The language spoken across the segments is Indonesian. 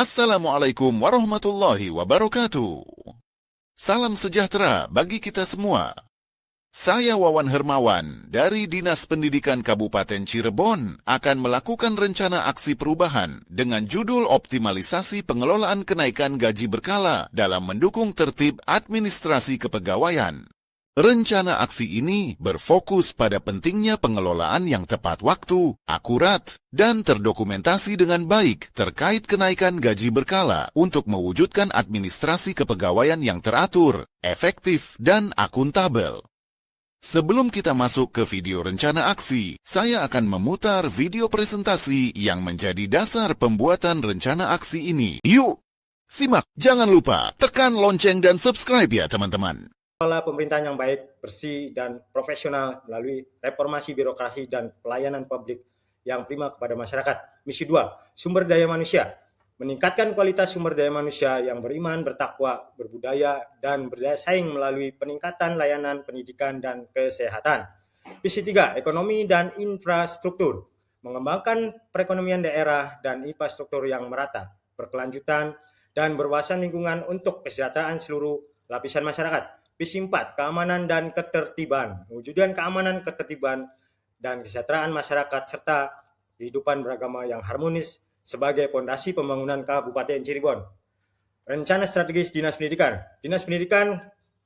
Assalamualaikum warahmatullahi wabarakatuh. Salam sejahtera bagi kita semua. Saya Wawan Hermawan dari Dinas Pendidikan Kabupaten Cirebon akan melakukan rencana aksi perubahan dengan judul optimalisasi pengelolaan kenaikan gaji berkala dalam mendukung tertib administrasi kepegawaian. Rencana aksi ini berfokus pada pentingnya pengelolaan yang tepat waktu, akurat, dan terdokumentasi dengan baik terkait kenaikan gaji berkala untuk mewujudkan administrasi kepegawaian yang teratur, efektif, dan akuntabel. Sebelum kita masuk ke video rencana aksi, saya akan memutar video presentasi yang menjadi dasar pembuatan rencana aksi ini. Yuk, simak! Jangan lupa tekan lonceng dan subscribe ya teman-teman. Pemerintahan yang baik, bersih, dan profesional melalui reformasi birokrasi dan pelayanan publik yang prima kepada masyarakat. Misi 2, sumber daya manusia. Meningkatkan kualitas sumber daya manusia yang beriman, bertakwa, berbudaya, dan berdaya saing melalui peningkatan layanan pendidikan dan kesehatan. Misi 3, ekonomi dan infrastruktur. Mengembangkan perekonomian daerah dan infrastruktur yang merata, berkelanjutan, dan berwawasan lingkungan untuk kesejahteraan seluruh lapisan masyarakat. Misi 4, keamanan dan ketertiban. Mewujudkan keamanan, ketertiban, dan kesejahteraan masyarakat serta kehidupan beragama yang harmonis sebagai fondasi pembangunan Kabupaten Cirebon. Rencana strategis Dinas Pendidikan. Dinas Pendidikan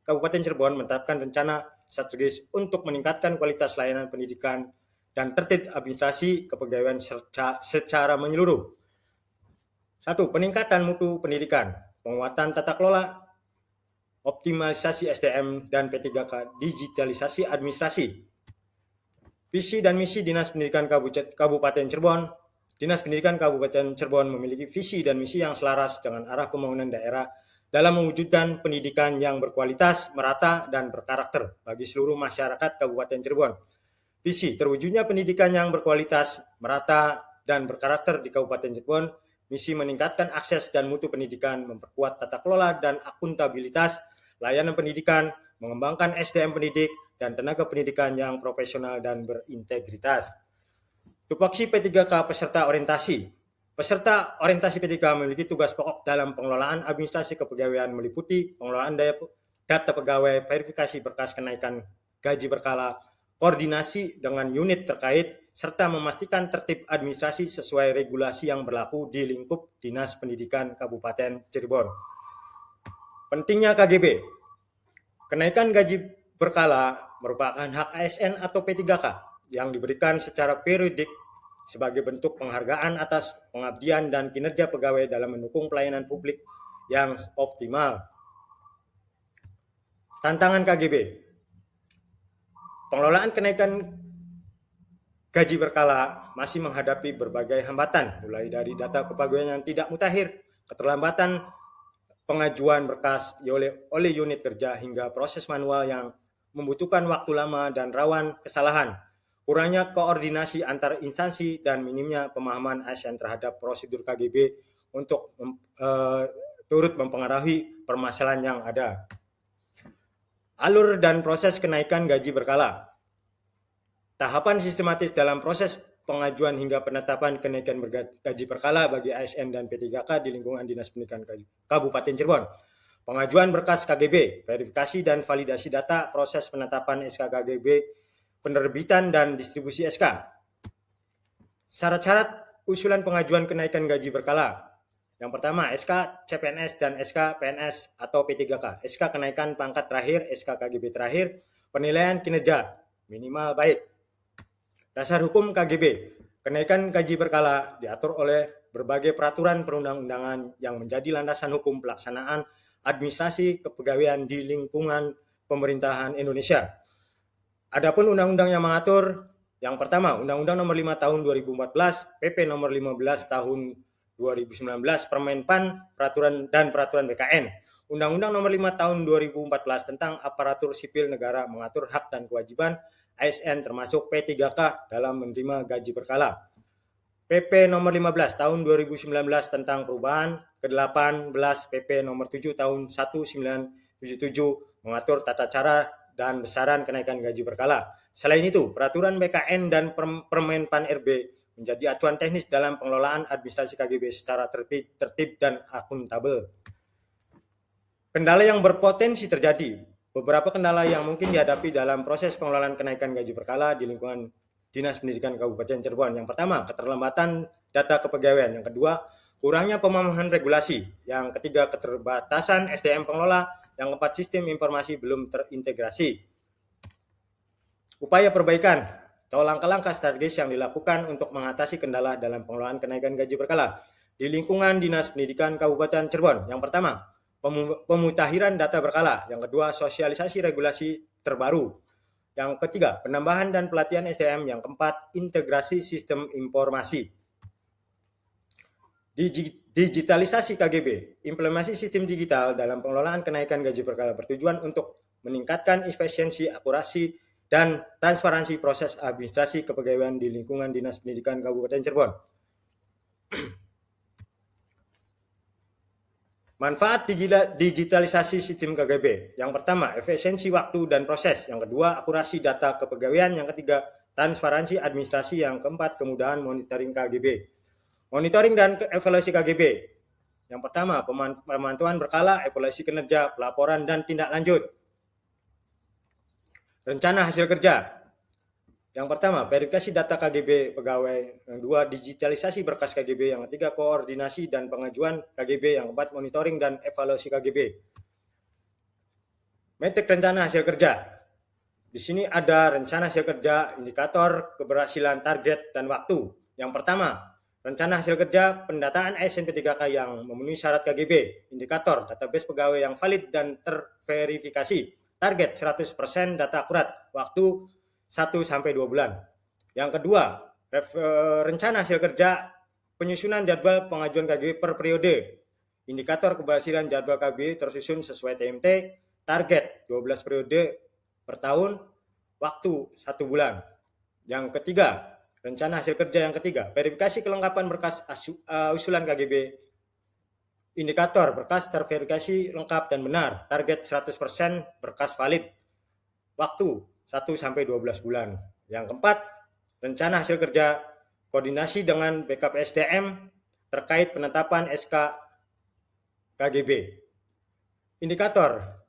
Kabupaten Cirebon menetapkan rencana strategis untuk meningkatkan kualitas layanan pendidikan dan tertib administrasi kepegawaian secara menyeluruh. 1. Peningkatan mutu pendidikan, penguatan tata kelola, optimalisasi SDM dan P3K, digitalisasi administrasi. Visi dan misi Dinas Pendidikan Kabupaten Cirebon. Dinas Pendidikan Kabupaten Cirebon memiliki visi dan misi yang selaras dengan arah pembangunan daerah dalam mewujudkan pendidikan yang berkualitas, merata, dan berkarakter bagi seluruh masyarakat Kabupaten Cirebon. Visi terwujudnya pendidikan yang berkualitas, merata, dan berkarakter di Kabupaten Cirebon. Misi meningkatkan akses dan mutu pendidikan, memperkuat tata kelola dan akuntabilitas layanan pendidikan, mengembangkan SDM pendidik, dan tenaga pendidikan yang profesional dan berintegritas. Tupoksi P3K peserta orientasi. Peserta orientasi P3K memiliki tugas pokok dalam pengelolaan administrasi kepegawaian meliputi pengelolaan data pegawai, verifikasi berkas kenaikan gaji berkala, koordinasi dengan unit terkait, serta memastikan tertib administrasi sesuai regulasi yang berlaku di lingkup Dinas Pendidikan Kabupaten Cirebon. Pentingnya KGB. Kenaikan gaji berkala merupakan hak ASN atau P3K yang diberikan secara periodik sebagai bentuk penghargaan atas pengabdian dan kinerja pegawai dalam mendukung pelayanan publik yang optimal. Tantangan KGB. Pengelolaan kenaikan gaji berkala masih menghadapi berbagai hambatan, mulai dari data kepegawaian yang tidak mutakhir, keterlambatan pengajuan berkas oleh unit kerja, hingga proses manual yang membutuhkan waktu lama dan rawan kesalahan, kurangnya koordinasi antar instansi, dan minimnya pemahaman ASN terhadap prosedur KGB untuk turut mempengaruhi permasalahan yang ada. Alur dan proses kenaikan gaji berkala. Tahapan sistematis dalam proses pengajuan hingga penetapan kenaikan gaji berkala bagi ASN dan P3K di lingkungan Dinas Pendidikan Kabupaten Cirebon. Pengajuan berkas KGB, verifikasi dan validasi data, proses penetapan SK KGB, penerbitan dan distribusi SK. Syarat-syarat usulan pengajuan kenaikan gaji berkala. Yang pertama, SK CPNS dan SK PNS atau P3K. SK kenaikan pangkat terakhir, SK KGB terakhir, penilaian kinerja minimal baik. Dasar hukum KGB. Kenaikan gaji berkala diatur oleh berbagai peraturan perundang-undangan yang menjadi landasan hukum pelaksanaan administrasi kepegawaian di lingkungan pemerintahan Indonesia. Adapun undang-undang yang mengatur, yang pertama, Undang-Undang Nomor 5 Tahun 2014, PP Nomor 15 Tahun 2019, Permenpan Peraturan dan Peraturan BKN. Undang-Undang Nomor 5 Tahun 2014 tentang Aparatur Sipil Negara mengatur hak dan kewajiban ASN termasuk P3K dalam menerima gaji berkala. PP Nomor 15 Tahun 2019 tentang perubahan ke-18 PP Nomor 7 Tahun 1977 mengatur tata cara dan besaran kenaikan gaji berkala. Selain itu, Peraturan BKN dan Permenpan RB menjadi acuan teknis dalam pengelolaan administrasi KGB secara tertib dan akuntabel. Kendala yang berpotensi terjadi. Beberapa kendala yang mungkin dihadapi dalam proses pengelolaan kenaikan gaji berkala di lingkungan Dinas Pendidikan Kabupaten Cirebon. Yang pertama, keterlambatan data kepegawaian. Yang kedua, kurangnya pemahaman regulasi. Yang ketiga, keterbatasan SDM pengelola. Yang keempat, sistem informasi belum terintegrasi. Upaya perbaikan atau langkah-langkah strategis yang dilakukan untuk mengatasi kendala dalam pengelolaan kenaikan gaji berkala di lingkungan Dinas Pendidikan Kabupaten Cirebon. Yang pertama, pemutahiran data berkala. Yang kedua, sosialisasi regulasi terbaru. Yang ketiga, penambahan dan pelatihan SDM. Yang keempat, integrasi sistem informasi. Digitalisasi KGB. Implementasi sistem digital dalam pengelolaan kenaikan gaji berkala bertujuan untuk meningkatkan efisiensi, akurasi, dan transparansi proses administrasi kepegawaian di lingkungan Dinas Pendidikan Kabupaten Cirebon. Manfaat digitalisasi sistem KGB. Yang pertama, efisiensi waktu dan proses. Yang kedua, akurasi data kepegawaian. Yang ketiga, transparansi administrasi. Yang keempat, kemudahan monitoring KGB. Monitoring dan evaluasi KGB. Yang pertama, pemantauan berkala, evaluasi kinerja, pelaporan, dan tindak lanjut. Rencana hasil kerja. Yang pertama, verifikasi data KGB pegawai. Yang kedua, digitalisasi berkas KGB. Yang ketiga, koordinasi dan pengajuan KGB. Yang keempat, monitoring dan evaluasi KGB. Metrik rencana hasil kerja. Di sini ada rencana hasil kerja, indikator keberhasilan, target, dan waktu. Yang pertama, rencana hasil kerja pendataan ASN P3K yang memenuhi syarat KGB. Indikator, database pegawai yang valid dan terverifikasi. Target 100% data akurat. Waktu 1-2 bulan. Yang kedua, rencana hasil kerja penyusunan jadwal pengajuan KGB per periode. Indikator keberhasilan jadwal KGB tersusun sesuai TMT, target 12 periode per tahun, waktu 1 bulan. Yang ketiga, rencana hasil kerja yang ketiga, verifikasi kelengkapan berkas usulan KGB. Indikator berkas terverifikasi lengkap dan benar, target 100% berkas valid. Waktu 1-12 bulan. Yang keempat, rencana hasil kerja koordinasi dengan backup SDM terkait penetapan SK KGB. Indikator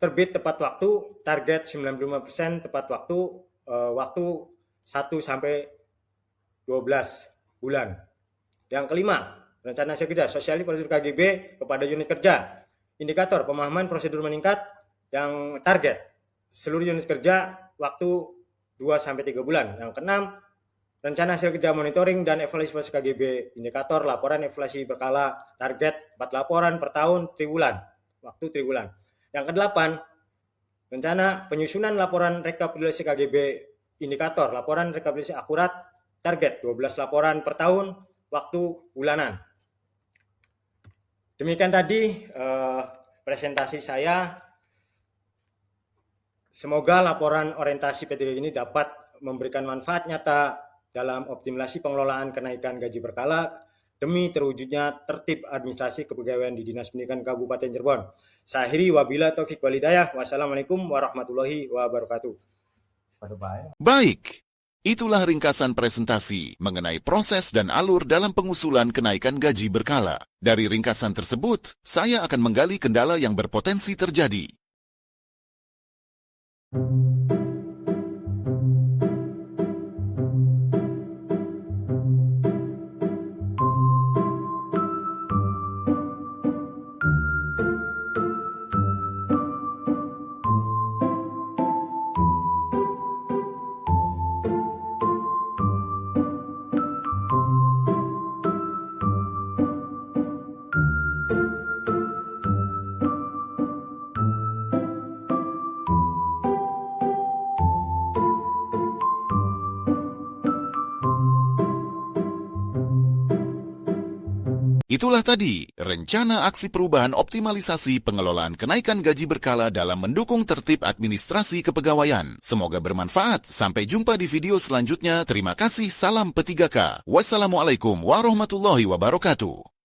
terbit tepat waktu, target 95% tepat waktu, waktu 1-12 bulan. Yang kelima, rencana hasil kerja sosialisasi prosedur KGB kepada unit kerja. Indikator pemahaman prosedur meningkat. Yang target seluruh unit kerja waktu 2-3 bulan. Yang keenam, rencana hasil kerja monitoring dan evaluasi KGB. Indikator laporan evaluasi berkala, target 4 laporan per tahun, triwulan. Waktu triwulan. Yang kedelapan, rencana penyusunan laporan rekapitulasi KGB. Indikator laporan rekapitulasi akurat, target 12 laporan per tahun, waktu bulanan. Demikian tadi presentasi saya. Semoga laporan orientasi P3K ini dapat memberikan manfaat nyata dalam optimalisasi pengelolaan kenaikan gaji berkala demi terwujudnya tertib administrasi kepegawaian di Dinas Pendidikan Kabupaten Cirebon. Saya akhiri, wabila taufiq walhidayah. Wassalamualaikum warahmatullahi wabarakatuh. Baik, itulah ringkasan presentasi mengenai proses dan alur dalam pengusulan kenaikan gaji berkala. Dari ringkasan tersebut, saya akan menggali kendala yang berpotensi terjadi. Itulah tadi rencana aksi perubahan optimalisasi pengelolaan kenaikan gaji berkala dalam mendukung tertib administrasi kepegawaian. Semoga bermanfaat. Sampai jumpa di video selanjutnya. Terima kasih. Salam P3K. Wassalamualaikum warahmatullahi wabarakatuh.